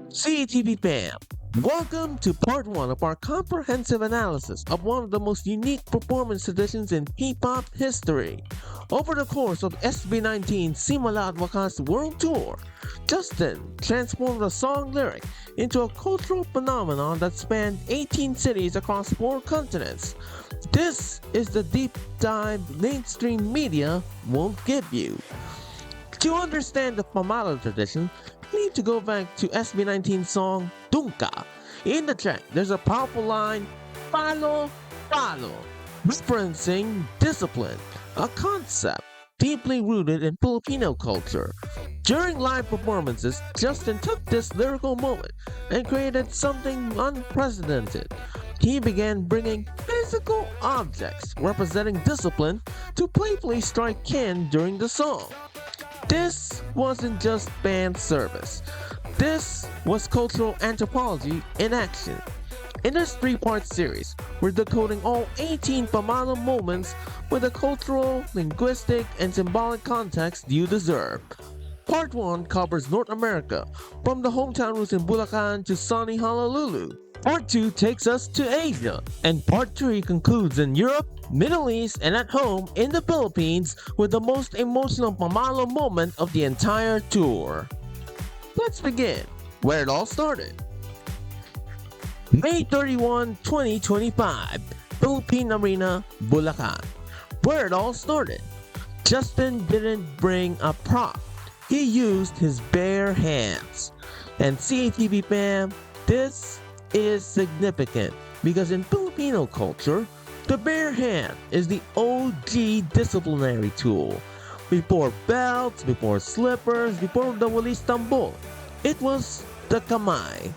CATV Bam! Welcome to part 1 of our comprehensive analysis of one of the most unique performance traditions in P-pop history. Over the course of SB19's Simula at Wakas World Tour, Justin transformed a song lyric into a cultural phenomenon that spanned 18 cities across 4 continents. This is the deep dive mainstream media won't give you. To understand the Pamalo tradition, you need to go back to SB19's song Dunka. In the track, there's a powerful line, Palo, Palo, referencing discipline, a concept deeply rooted in Filipino culture. During live performances, Justin took this lyrical moment and created something unprecedented. He began bringing physical objects representing discipline to playfully strike Ken during the song. This wasn't just fan service. This was cultural anthropology in action. In this 3-part series, we're decoding all 18 Pamalo moments with the cultural, linguistic, and symbolic context you deserve. Part 1 covers North America, from the hometown roots in Bulacan to sunny Honolulu. Part 2 takes us to Asia, and Part 3 concludes in Europe, Middle East, and at home in the Philippines with the most emotional Pamalo moment of the entire tour. Let's begin where it all started. May 31, 2025, Philippine Arena, Bulacan. Where it all started. Justin didn't bring a prop. He used his bare hands. And CATV fam, this is significant because in Filipino culture, the bare hand is the OG disciplinary tool. Before belts, before slippers, before the walis tambol, it was the kamay.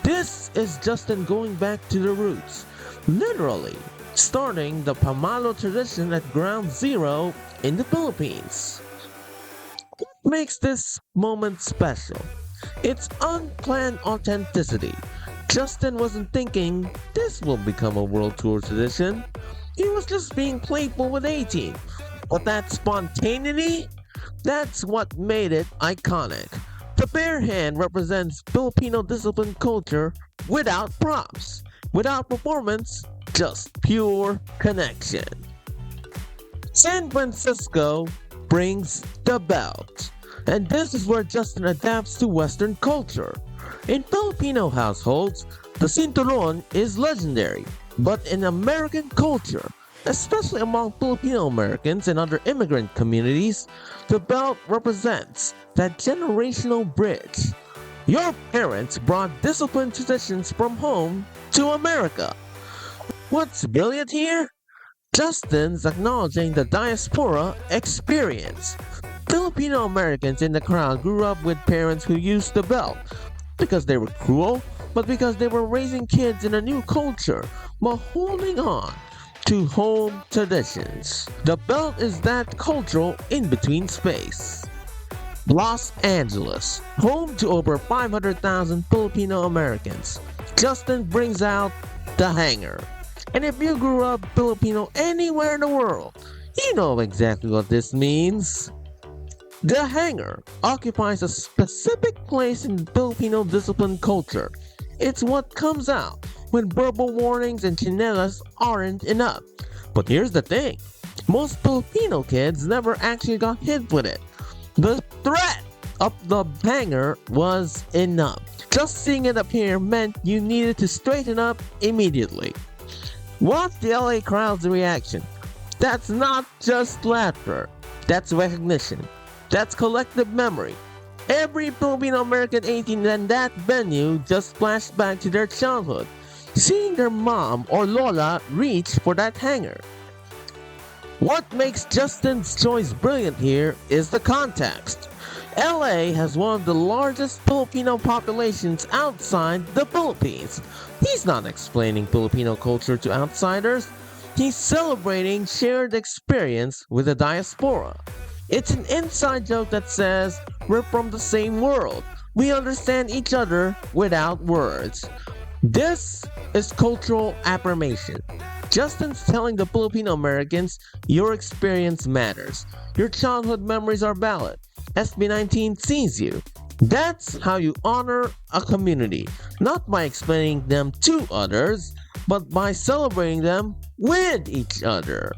This is Justin going back to the roots, literally starting the Pamalo tradition at ground zero in the Philippines. What makes this moment special? It's unplanned authenticity. Justin wasn't thinking this will become a world tour tradition. He was just being playful with 18. But that spontaneity, that's what made it iconic. The bare hand represents Filipino disciplined culture without props, without performance, just pure connection. San Francisco brings the belt. And this is where Justin adapts to Western culture. In Filipino households, the cinturon is legendary, but in American culture, especially among Filipino Americans and other immigrant communities, the belt represents that generational bridge. Your parents brought disciplined traditions from home to America. What's brilliant here? Justin's acknowledging the diaspora experience. Filipino Americans in the crowd grew up with parents who used the belt, because they were cruel, but because they were raising kids in a new culture while holding on to home traditions. The belt is that cultural in-between space. Los Angeles, home to over 500,000 Filipino Americans. Justin brings out the hanger. And if you grew up Filipino anywhere in the world, you know exactly what this means. The hanger occupies a specific place in Filipino discipline culture. It's what comes out when verbal warnings and chinelas aren't enough. But here's the thing, most Filipino kids never actually got hit with it. The threat of the hanger was enough. Just seeing it appear meant you needed to straighten up immediately. What's the LA crowd's reaction? That's not just laughter, that's recognition. That's collective memory. Every Filipino American 18 in that venue just flashed back to their childhood, seeing their mom or lola reach for that hanger. What makes Justin's choice brilliant here is the context. LA has one of the largest Filipino populations outside the Philippines. He's not explaining Filipino culture to outsiders. He's celebrating shared experience with the diaspora. It's an inside joke that says, we're from the same world. We understand each other without words. This is cultural affirmation. Justin's telling the Filipino Americans, your experience matters. Your childhood memories are valid. SB19 sees you. That's how you honor a community, not by explaining them to others, but by celebrating them with each other.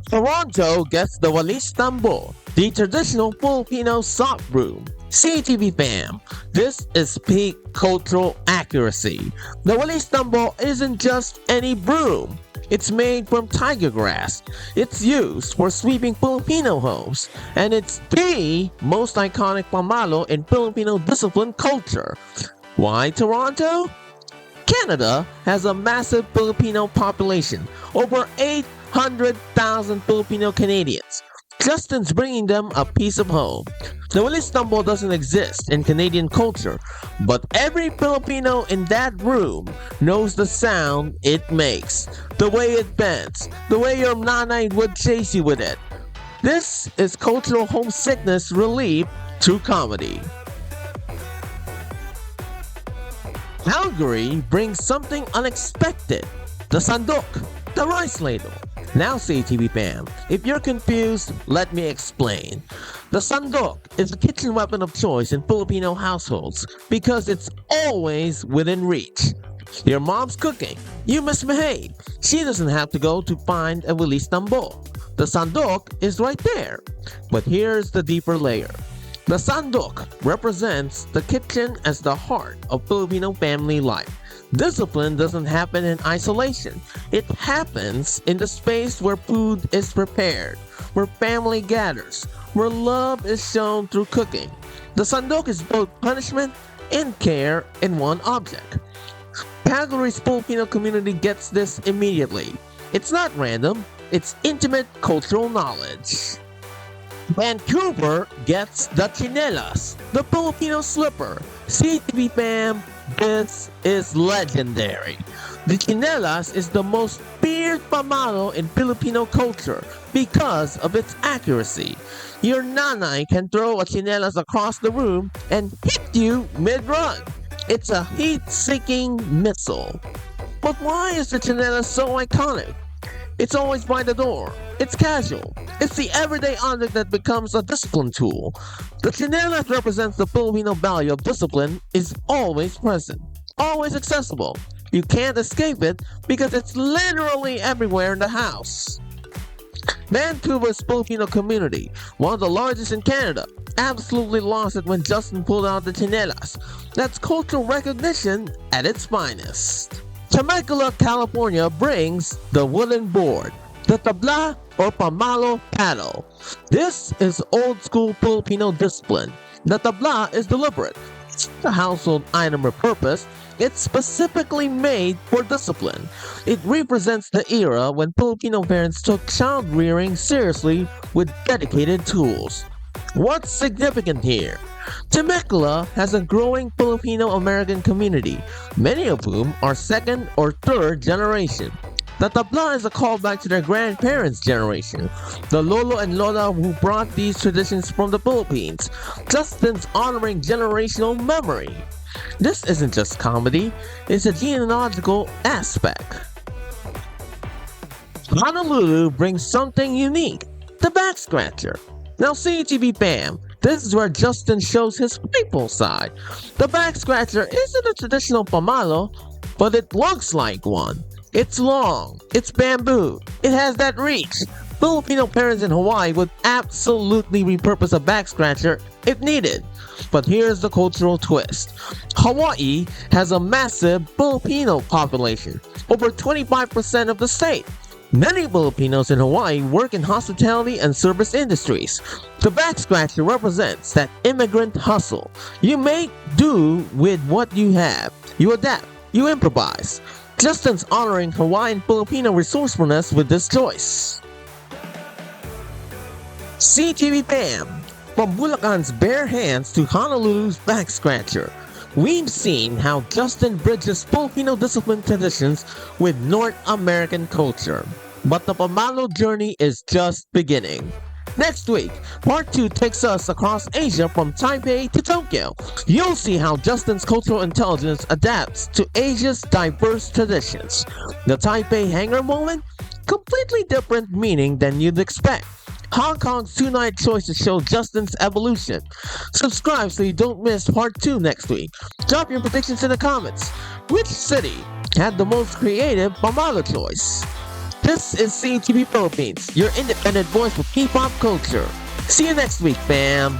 Toronto gets the Walis Tambo, the traditional Filipino sock broom. CTV fam, this is peak cultural accuracy. The Walis Tambo isn't just any broom. It's made from tiger grass. It's used for sweeping Filipino homes. And it's the most iconic pamalo in Filipino discipline culture. Why Toronto? Canada has a massive Filipino population, over 800,000 Filipino Canadians. Justin's bringing them a piece of home. The Walis Tambo doesn't exist in Canadian culture, but every Filipino in that room knows the sound it makes, the way it bends, the way your nanay would chase you with it. This is cultural homesickness relief through comedy. Calgary brings something unexpected. The sandok, the rice ladle. Now CTV fam, if you're confused, let me explain. The sandok is a kitchen weapon of choice in Filipino households because it's always within reach. Your mom's cooking, you misbehave. She doesn't have to go to find a Walis Tambo. The sandok is right there. But here's the deeper layer. The sandok represents the kitchen as the heart of Filipino family life. Discipline doesn't happen in isolation. It happens in the space where food is prepared, where family gathers, where love is shown through cooking. The sandok is both punishment and care in one object. Calgary's Filipino community gets this immediately. It's not random, it's intimate cultural knowledge. Vancouver gets the chinelas, the Filipino slipper. CTV fam, this is legendary. The chinelas is the most feared pamalo in Filipino culture because of its accuracy. Your nanay can throw a chinelas across the room and hit you mid-run. It's a heat-seeking missile. But why is the chinelas so iconic? It's always by the door. It's casual. It's the everyday object that becomes a discipline tool. The chinelas represents the Filipino value of discipline is always present, always accessible. You can't escape it because it's literally everywhere in the house. Vancouver's Filipino community, one of the largest in Canada, absolutely lost it when Justin pulled out the chinelas. That's cultural recognition at its finest. Temecula, California brings the wooden board, the tabla or pamalo paddle. This is old school Filipino discipline. The tabla is deliberate. It's a household item or purpose. It's specifically made for discipline. It represents the era when Filipino parents took child rearing seriously with dedicated tools. What's significant here? Temecula has a growing Filipino-American community, many of whom are second or third generation. The tabla is a callback to their grandparents' generation, the lolo and lola who brought these traditions from the Philippines. Justin's honoring generational memory. This isn't just comedy, it's a genealogical aspect. Honolulu brings something unique, the back scratcher. Now CTV fam, this is where Justin shows his playful side. The back scratcher isn't a traditional pamalo, but it looks like one. It's long, it's bamboo, it has that reach. Filipino parents in Hawaii would absolutely repurpose a back scratcher if needed. But here's the cultural twist. Hawaii has a massive Filipino population, over 25% of the state. Many Filipinos in Hawaii work in hospitality and service industries. The back scratcher represents that immigrant hustle. You make do with what you have. You adapt. You improvise. Justin's honoring Hawaiian Filipino resourcefulness with this choice. CTV fam, from Bulacan's bare hands to Honolulu's back scratcher, we've seen how Justin bridges Filipino discipline traditions with North American culture. But the pamalo journey is just beginning. Next week, part 2 takes us across Asia from Taipei to Tokyo. You'll see how Justin's cultural intelligence adapts to Asia's diverse traditions. The Taipei hangar moment? Completely different meaning than you'd expect. Hong Kong's 2 night choices show Justin's evolution. Subscribe so you don't miss part 2 next week. Drop your predictions in the comments. Which city had the most creative Pamalo choice? This is CTV Philippines, your independent voice for K-pop culture. See you next week, fam!